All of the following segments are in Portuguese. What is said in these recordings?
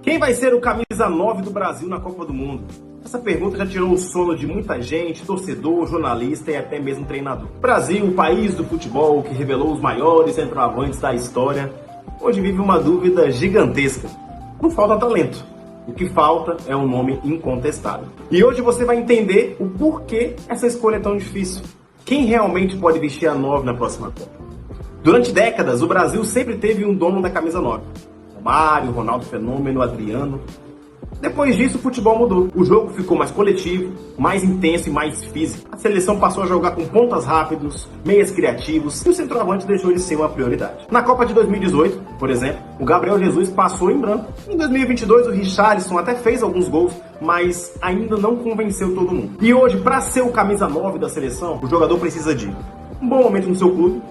Quem vai ser o camisa 9 do Brasil na Copa do Mundo? Essa pergunta já tirou o sono de muita gente, torcedor, jornalista e até mesmo treinador. Brasil, o país do futebol que revelou os maiores centroavantes da história, hoje vive uma dúvida gigantesca. Não falta talento. O que falta é um nome incontestável. E hoje você vai entender o porquê essa escolha é tão difícil. Quem realmente pode vestir a 9 na próxima Copa? Durante décadas, o Brasil sempre teve um dono da camisa 9. Romário, Ronaldo Fenômeno, Adriano. Depois disso, o futebol mudou. O jogo ficou mais coletivo, mais intenso e mais físico. A seleção passou a jogar com pontas rápidos, meias criativos, e o centroavante deixou de ser uma prioridade. Na Copa de 2018, por exemplo, o Gabriel Jesus passou em branco. Em 2022, o Richarlison até fez alguns gols, mas ainda não convenceu todo mundo. E hoje, para ser o camisa 9 da seleção, o jogador precisa de um bom momento no seu clube,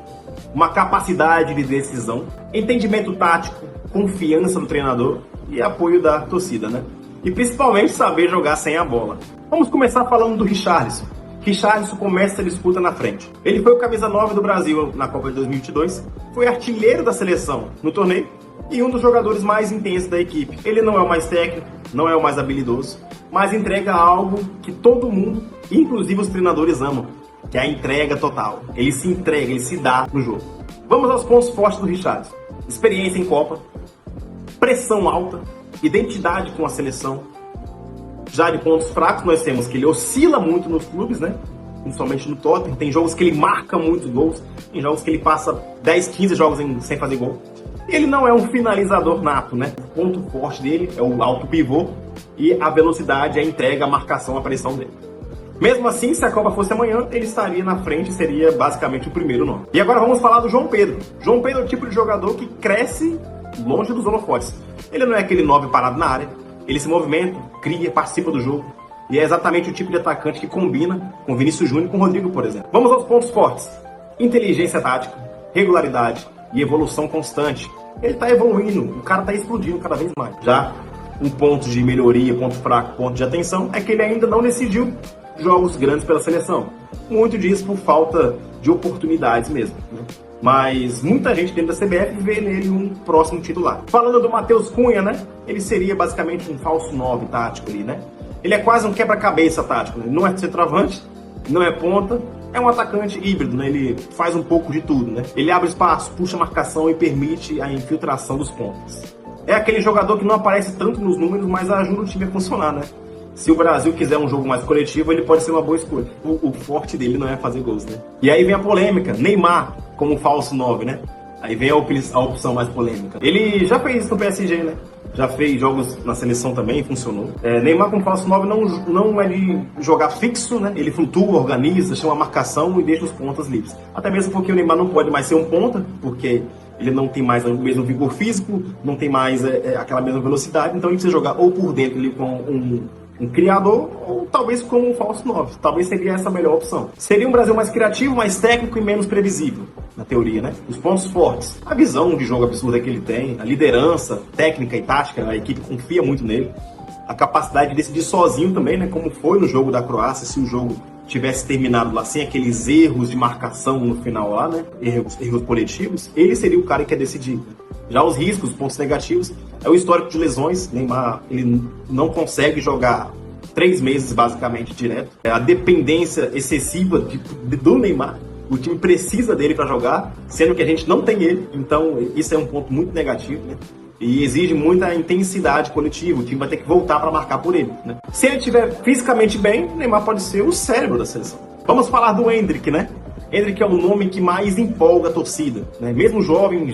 uma capacidade de decisão, entendimento tático, confiança do treinador e apoio da torcida, né? E principalmente saber jogar sem a bola. Vamos começar falando do Richarlison. Richarlison começa a disputa na frente. Ele foi o camisa 9 do Brasil na Copa de 2022, foi artilheiro da seleção no torneio e um dos jogadores mais intensos da equipe. Ele não é o mais técnico, não é o mais habilidoso, mas entrega algo que todo mundo, inclusive os treinadores, amam, que é a entrega total. Ele se entrega, ele se dá no jogo. Vamos aos pontos fortes do Richarlison. Experiência em Copa, pressão alta, identidade com a seleção. Já de pontos fracos nós temos que ele oscila muito nos clubes, né? Principalmente no Tottenham. Tem jogos que ele marca muitos gols, tem jogos que ele passa 10, 15 jogos sem fazer gol. Ele não é um finalizador nato, né? O ponto forte dele é o alto pivô e a velocidade, a entrega, a marcação, a pressão dele. Mesmo assim, se a Copa fosse amanhã, ele estaria na frente e seria basicamente o primeiro nome. E agora vamos falar do João Pedro. João Pedro é o tipo de jogador que cresce longe dos holofotes. Ele não é aquele 9 parado na área, ele se movimenta, cria, participa do jogo. E é exatamente o tipo de atacante que combina com Vinícius Júnior e com Rodrigo, por exemplo. Vamos aos pontos fortes. Inteligência tática, regularidade e evolução constante. Ele está evoluindo, o cara está explodindo cada vez mais. Já um ponto de melhoria, ponto fraco, ponto de atenção, é que ele ainda não decidiu jogos grandes pela seleção. Muito disso por falta de oportunidades mesmo, né? Mas muita gente dentro da CBF vê nele um próximo titular. Falando do Matheus Cunha, né? Ele seria basicamente um falso 9 tático ali, né? Ele é quase um quebra-cabeça tático, né? Não é centroavante, não é ponta, é um atacante híbrido, né? Ele faz um pouco de tudo, né? Ele abre espaço, puxa a marcação e permite a infiltração dos pontos. É aquele jogador que não aparece tanto nos números, mas ajuda o time a funcionar, né? Se o Brasil quiser um jogo mais coletivo, ele pode ser uma boa escolha. O forte dele não é fazer gols, né? E aí vem a polêmica, Neymar como falso 9, né? Aí vem a opção mais polêmica. Ele já fez isso no PSG, né? Já fez jogos na seleção também, funcionou. Neymar como falso 9 não é de jogar fixo, né? Ele flutua, organiza, chama a marcação e deixa os pontas livres. Até mesmo porque o Neymar não pode mais ser um ponta, porque ele não tem mais o mesmo vigor físico, não tem mais aquela mesma velocidade, então ele precisa jogar ou por dentro ali com um criador, ou talvez como um falso 9. Talvez seria essa a melhor opção. Seria um Brasil mais criativo, mais técnico e menos previsível, na teoria, né? Os pontos fortes, a visão de jogo absurda que ele tem, a liderança técnica e tática, a equipe confia muito nele, a capacidade de decidir sozinho também, né? Como foi no jogo da Croácia, se o jogo tivesse terminado lá sem aqueles erros de marcação no final lá, né? Erros coletivos, ele seria o cara que ia decidir. Já os riscos, os pontos negativos, é o histórico de lesões. Neymar, ele não consegue jogar 3 meses basicamente direto. É a dependência excessiva do Neymar. O time precisa dele para jogar, sendo que a gente não tem ele. Então isso é um ponto muito negativo, né? E exige muita intensidade coletiva. O time vai ter que voltar para marcar por ele, né? Se ele estiver fisicamente bem, o Neymar pode ser o cérebro da seleção. Vamos falar do Endrick, né? Endrick é o nome que mais empolga a torcida, né? Mesmo jovem,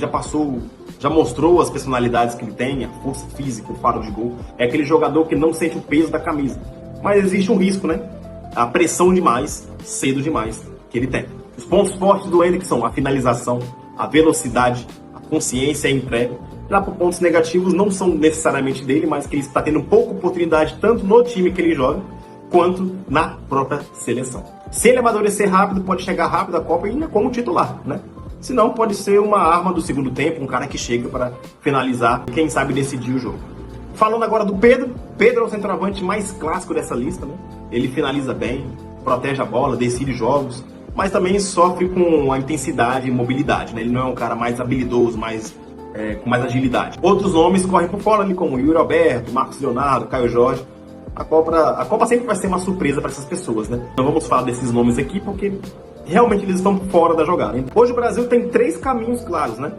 já mostrou as personalidades que ele tem, a força física, o faro de gol. É aquele jogador que não sente o peso da camisa. Mas existe um risco, né? A pressão demais, cedo demais, que ele tem. Os pontos fortes do Endrick são a finalização, a velocidade, a consciência e a entrega. Já por pontos negativos, não são necessariamente dele, mas que ele está tendo pouca oportunidade tanto no time que ele joga, quanto na própria seleção. Se ele amadurecer rápido, pode chegar rápido à Copa e ainda como titular, né? Se não, pode ser uma arma do segundo tempo, um cara que chega para finalizar e quem sabe decidir o jogo. Falando agora do Pedro. Pedro é o centroavante mais clássico dessa lista, né? Ele finaliza bem, protege a bola, decide jogos, mas também sofre com a intensidade e mobilidade, né? Ele não é um cara mais habilidoso, mais com mais agilidade. Outros nomes correm por fora ali, como Yuri Alberto, Marcos Leonardo, Caio Jorge. A Copa sempre vai ser uma surpresa para essas pessoas, né? Não vamos falar desses nomes aqui porque realmente eles estão fora da jogada. Hoje o Brasil tem 3 caminhos claros, né?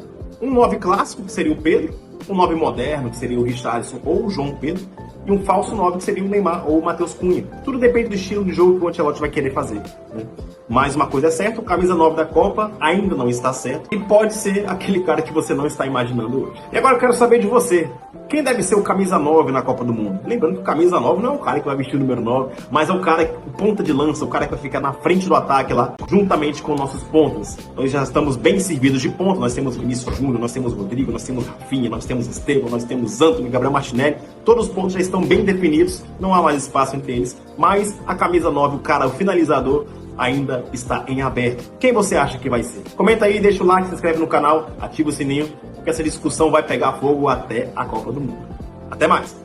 Um 9 clássico, que seria o Pedro, um 9 moderno, que seria o Richarlison ou o João Pedro, e um falso 9, que seria o Neymar ou o Matheus Cunha. Tudo depende do estilo de jogo que o Ancelotti vai querer fazer, né? Mas uma coisa é certa, o camisa 9 da Copa ainda não está certo e pode ser aquele cara que você não está imaginando hoje. E agora eu quero saber de você. Quem deve ser o camisa 9 na Copa do Mundo? Lembrando que o camisa 9 não é o cara que vai vestir o número 9, mas é o cara, o ponta de lança, o cara que vai ficar na frente do ataque lá, juntamente com nossos pontas. Nós já estamos bem servidos de ponta, nós temos Vinícius Júnior, nós temos Rodrigo, nós temos Rafinha, nós temos Estevão, nós temos Antony, Gabriel Martinelli. Todos os pontos já estão bem definidos, não há mais espaço entre eles, mas a camisa 9, o cara, o finalizador, ainda está em aberto. Quem você acha que vai ser? Comenta aí, deixa o like, se inscreve no canal, ativa o sininho, porque essa discussão vai pegar fogo até a Copa do Mundo. Até mais!